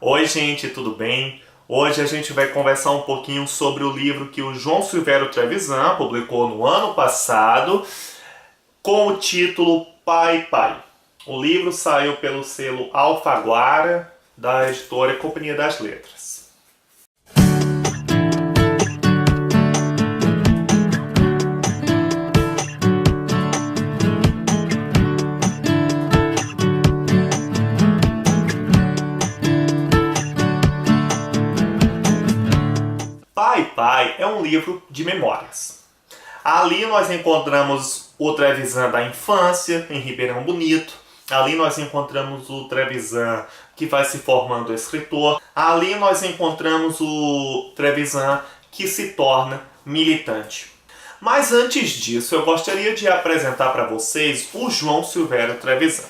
Oi, gente, tudo bem? Hoje a gente vai conversar um pouquinho sobre o livro que o João Silvério Trevisan publicou no ano passado, com o título Pai, Pai. O livro saiu pelo selo Alfaguara, da editora Companhia das Letras. Pai, Pai é um livro de memórias. Ali nós encontramos o Trevisan da infância, em Ribeirão Bonito. Ali nós encontramos o Trevisan que vai se formando escritor. Ali nós encontramos o Trevisan que se torna militante. Mas antes disso, eu gostaria de apresentar para vocês o João Silvério Trevisan.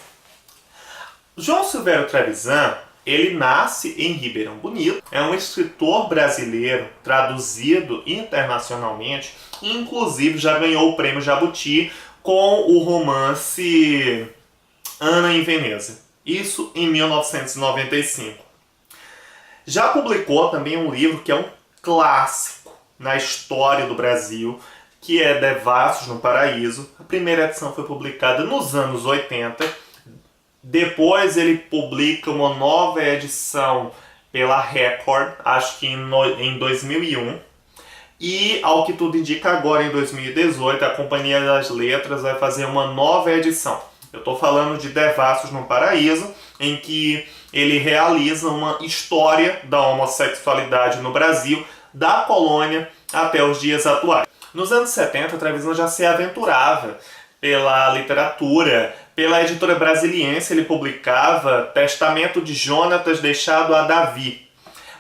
João Silvério Trevisan, ele nasce em Ribeirão Bonito, é um escritor brasileiro traduzido internacionalmente e inclusive já ganhou o prêmio Jabuti com o romance Ana em Veneza, isso em 1995. Já publicou também um livro que é um clássico na história do Brasil, que é Devassos no Paraíso. A primeira edição foi publicada nos anos 80. Depois ele publica uma nova edição pela Record, acho que em 2001. E, ao que tudo indica, agora em 2018, a Companhia das Letras vai fazer uma nova edição. Eu estou falando de Devassos no Paraíso, em que ele realiza uma história da homossexualidade no Brasil, da colônia até os dias atuais. Nos anos 70, Trevisan já se aventurava pela literatura. Pela editora Brasiliense, ele publicava Testamento de Jonatas deixado a Davi,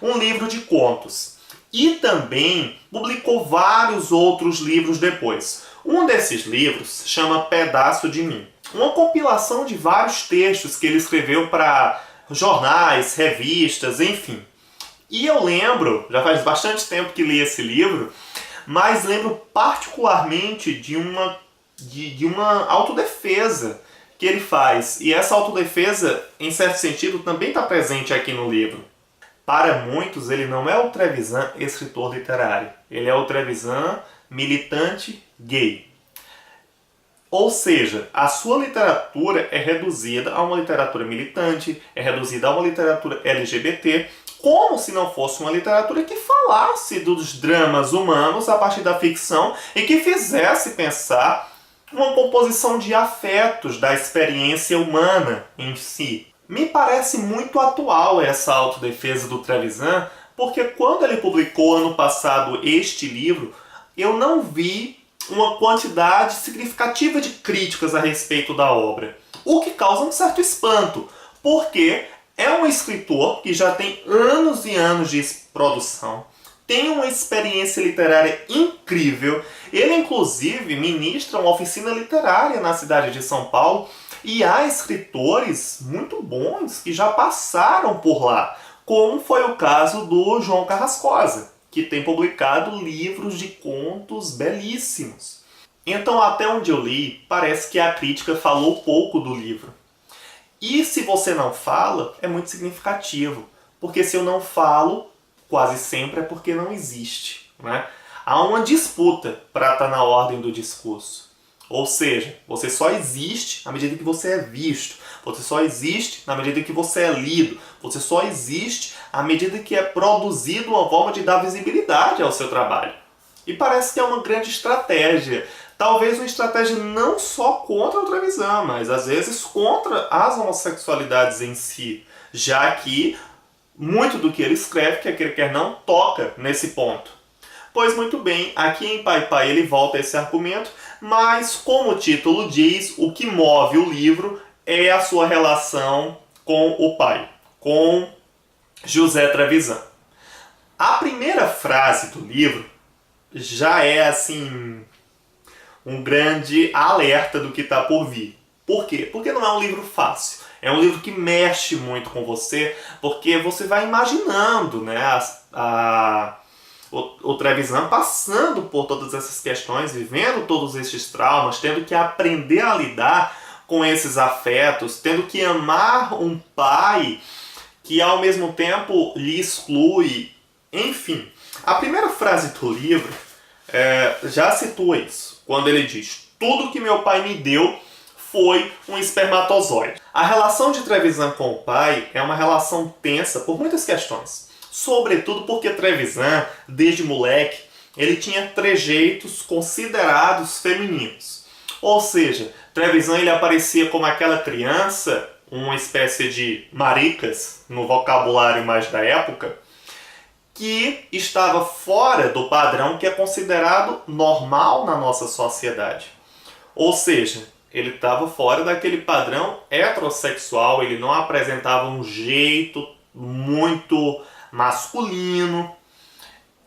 um livro de contos. E também publicou vários outros livros depois. Um desses livros chama Pedaço de Mim, uma compilação de vários textos que ele escreveu para jornais, revistas, enfim. E eu lembro, já faz bastante tempo que li esse livro, mas lembro particularmente de uma autodefesa que ele faz. E essa autodefesa, em certo sentido, também está presente aqui no livro. Para muitos, ele não é o Trevisan escritor literário. Ele é o Trevisan militante gay. Ou seja, a sua literatura é reduzida a uma literatura militante, é reduzida a uma literatura LGBT, como se não fosse uma literatura que falasse dos dramas humanos a partir da ficção e que fizesse pensar uma composição de afetos da experiência humana em si. Me parece muito atual essa autodefesa do Trevisan, porque quando ele publicou ano passado este livro, eu não vi uma quantidade significativa de críticas a respeito da obra, o que causa um certo espanto, porque é um escritor que já tem anos e anos de produção, tem uma experiência literária incrível. Ele, inclusive, ministra uma oficina literária na cidade de São Paulo e há escritores muito bons que já passaram por lá, como foi o caso do João Carrascosa, que tem publicado livros de contos belíssimos. Então, até onde eu li, parece que a crítica falou pouco do livro. E se você não fala, é muito significativo, porque se eu não falo, quase sempre é porque não existe, né? Há uma disputa para estar na ordem do discurso. Ou seja, você só existe na medida que você é visto. Você só existe na medida que você é lido. Você só existe à medida que é produzido uma forma de dar visibilidade ao seu trabalho. E parece que é uma grande estratégia. Talvez uma estratégia não só contra o Trevisan, mas às vezes contra as homossexualidades em si. Já que muito do que ele escreve, quer queira quer não, toca nesse ponto. Pois muito bem, aqui em Pai Pai ele volta a esse argumento, mas como o título diz, o que move o livro é a sua relação com o pai, com José Trevisan. A primeira frase do livro já é assim um grande alerta do que está por vir. Por quê? Porque não é um livro fácil. É um livro que mexe muito com você, porque você vai imaginando, né, o Trevisan passando por todas essas questões, vivendo todos esses traumas, tendo que aprender a lidar com esses afetos, tendo que amar um pai que ao mesmo tempo lhe exclui. Enfim, a primeira frase do livro já situa isso, quando ele diz: tudo que meu pai me deu foi um espermatozoide. A relação de Trevisan com o pai é uma relação tensa por muitas questões. Sobretudo porque Trevisan, desde moleque, ele tinha trejeitos considerados femininos. Ou seja, Trevisan ele aparecia como aquela criança, uma espécie de maricas, no vocabulário mais da época, que estava fora do padrão que é considerado normal na nossa sociedade. Ou seja, ele estava fora daquele padrão heterossexual, ele não apresentava um jeito muito masculino.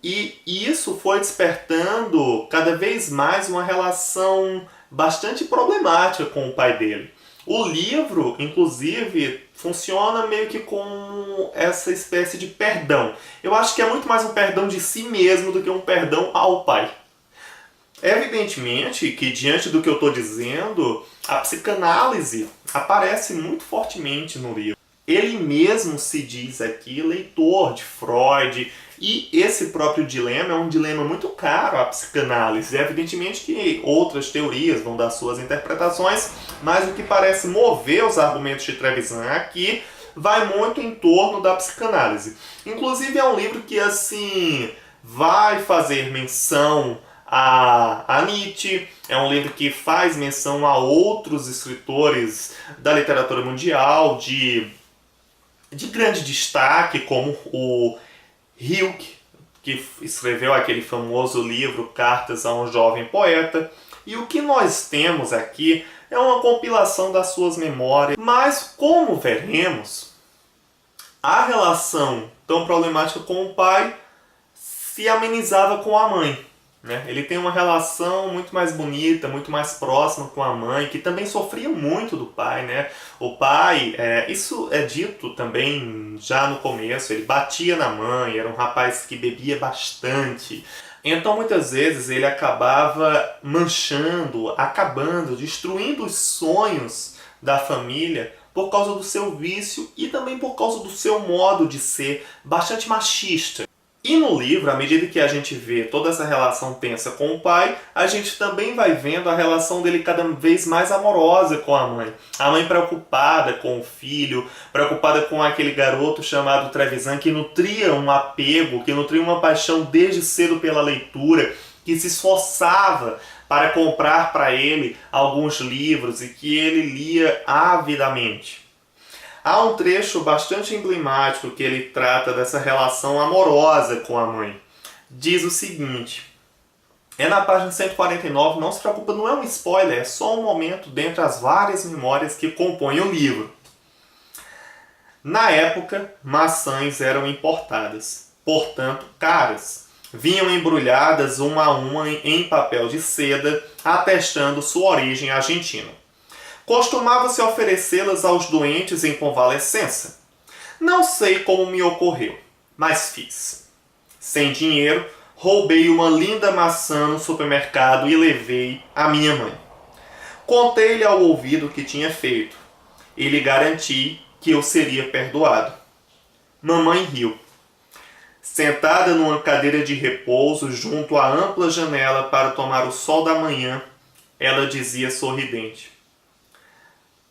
E isso foi despertando cada vez mais uma relação bastante problemática com o pai dele. O livro, inclusive, funciona meio que com essa espécie de perdão. Eu acho que é muito mais um perdão de si mesmo do que um perdão ao pai. Evidentemente que, diante do que eu estou dizendo, a psicanálise aparece muito fortemente no livro. Ele mesmo se diz aqui leitor de Freud, e esse próprio dilema é um dilema muito caro à psicanálise. Evidentemente que outras teorias vão dar suas interpretações, mas o que parece mover os argumentos de Trevisan aqui vai muito em torno da psicanálise. Inclusive é um livro que assim vai fazer menção a Nietzsche, é um livro que faz menção a outros escritores da literatura mundial de grande destaque, como o Rilke, que escreveu aquele famoso livro Cartas a um Jovem Poeta. E o que nós temos aqui é uma compilação das suas memórias. Mas, como veremos, a relação tão problemática com o pai se amenizava com a mãe. Ele tem uma relação muito mais bonita, muito mais próxima com a mãe, que também sofria muito do pai. O pai, isso é dito também já no começo, ele batia na mãe, era um rapaz que bebia bastante. Então muitas vezes ele acabava manchando, acabando, destruindo os sonhos da família por causa do seu vício e também por causa do seu modo de ser bastante machista. E no livro, à medida que a gente vê toda essa relação tensa com o pai, a gente também vai vendo a relação dele cada vez mais amorosa com a mãe. A mãe preocupada com o filho, preocupada com aquele garoto chamado Trevisan, que nutria um apego, que nutria uma paixão desde cedo pela leitura, que se esforçava para comprar para ele alguns livros e que ele lia avidamente. Há um trecho bastante emblemático que ele trata dessa relação amorosa com a mãe. Diz o seguinte, é na página 149, não se preocupa, não é um spoiler, é só um momento dentre as várias memórias que compõem o livro. Na época, maçãs eram importadas, portanto caras. Vinham embrulhadas uma a uma em papel de seda, atestando sua origem argentina. Costumava-se oferecê-las aos doentes em convalescença. Não sei como me ocorreu, mas fiz. Sem dinheiro, roubei uma linda maçã no supermercado e levei à minha mãe. Contei-lhe ao ouvido o que tinha feito e lhe garanti que eu seria perdoado. Mamãe riu. Sentada numa cadeira de repouso junto à ampla janela para tomar o sol da manhã, ela dizia sorridente: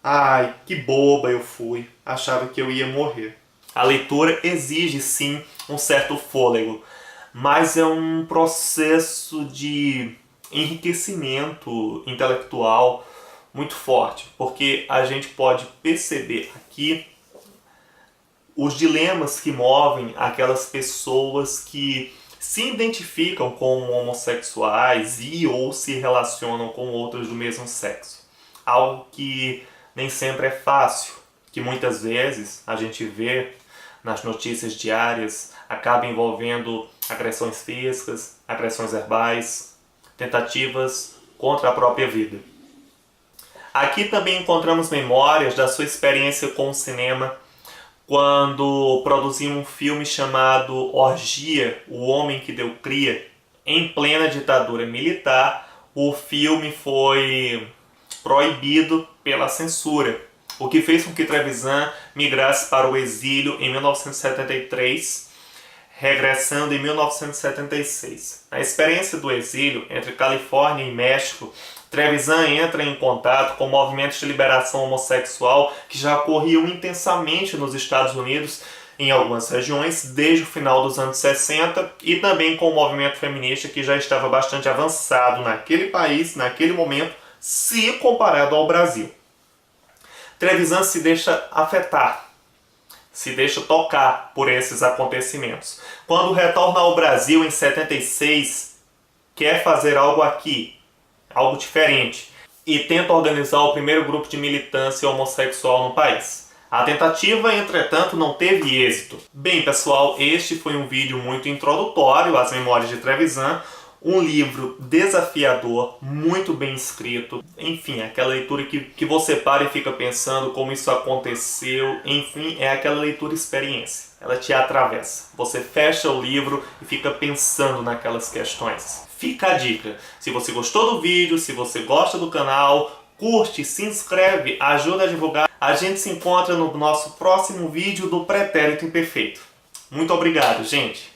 ai, que boba eu fui, achava que eu ia morrer. A leitura exige sim um certo fôlego, mas é um processo de enriquecimento intelectual muito forte, porque a gente pode perceber aqui os dilemas que movem aquelas pessoas que se identificam como homossexuais e ou se relacionam com outras do mesmo sexo. Algo que nem sempre é fácil, que muitas vezes a gente vê nas notícias diárias, acaba envolvendo agressões físicas, agressões verbais, tentativas contra a própria vida. Aqui também encontramos memórias da sua experiência com o cinema, quando produziu um filme chamado Orgia, O Homem que Deu Cria. Em plena ditadura militar, o filme foi proibido pela censura. o que fez com que Trevisan migrasse para o exílio em 1973, regressando em 1976. Na experiência do exílio entre Califórnia e México, Trevisan entra em contato com movimentos de liberação homossexual que já ocorriam intensamente nos Estados Unidos em algumas regiões desde o final dos anos 60 e também com o movimento feminista que já estava bastante avançado naquele país, naquele momento, se comparado ao Brasil. Trevisan se deixa afetar, se deixa tocar por esses acontecimentos. Quando retorna ao Brasil em 76, quer fazer algo aqui, algo diferente, e tenta organizar o primeiro grupo de militância homossexual no país. A tentativa, entretanto, não teve êxito. Bem, pessoal, este foi um vídeo muito introdutório às Memórias de Trevisan, um livro desafiador, muito bem escrito, enfim, aquela leitura que você para e fica pensando como isso aconteceu, enfim, é aquela leitura experiência, ela te atravessa. Você fecha o livro e fica pensando naquelas questões. Fica a dica, se você gostou do vídeo, se você gosta do canal, curte, se inscreve, ajuda a divulgar. A gente se encontra no nosso próximo vídeo do Pretérito Imperfeito. Muito obrigado, gente!